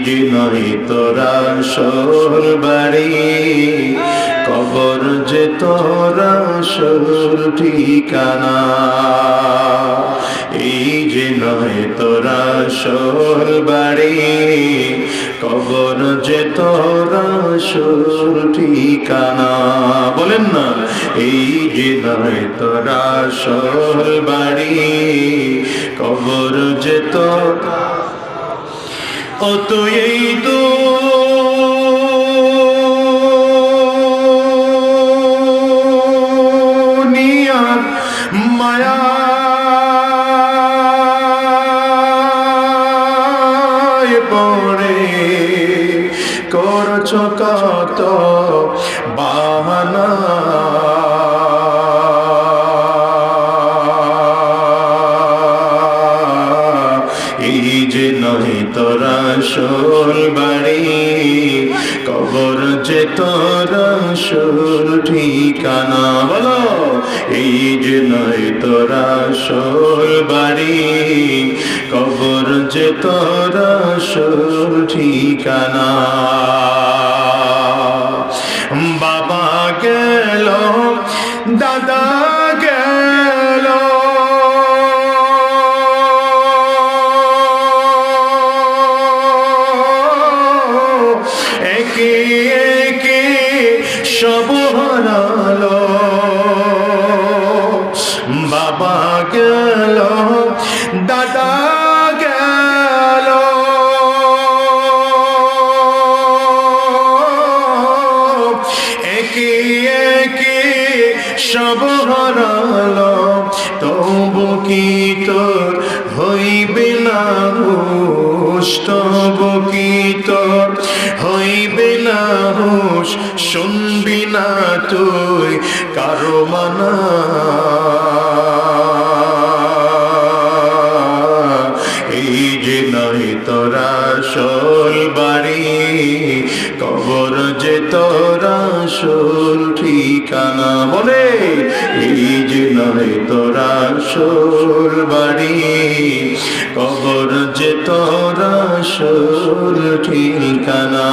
যে নয় তোরা আসল বাড়ি, কবর যে তোরা আসল ঠিকানা। এই যে নয় তোরা আসল বাড়ি, কবর যে তোরা আসল ঠিকানা। বলেন না, এই যে নয় তোরা আসল বাড়ি, কবর যে তোরা। ও তো এই তো নিয়ার মায়া পড়ে করছ কত বাহানা। এই যে নয় তোরা আসল বাড়ি, কবর যে তোরা আসল ঠিকানা। বলো, এই যে নয় তোরা আসল বাড়ি, কবর যে তোরা আসল ঠিকানা। বাবা গেল, দাদা গেল, একে একে সব হারালো। বাবা গেল, দাদা গেল, একে একে সব হারালো। তবু কি তোর হইবে না হুঁশ, তবু কি তোর হইবে না হুঁশ, শুনবি না তুই কারো মানা। এই যে নয় তোরা আসল বাড়ি, কবর যে তোরা আসল ঠিকানা। বলে, এই যে নয় তোরা আসল বাড়ি, কবর যে তোরা আসল ঠিকানা।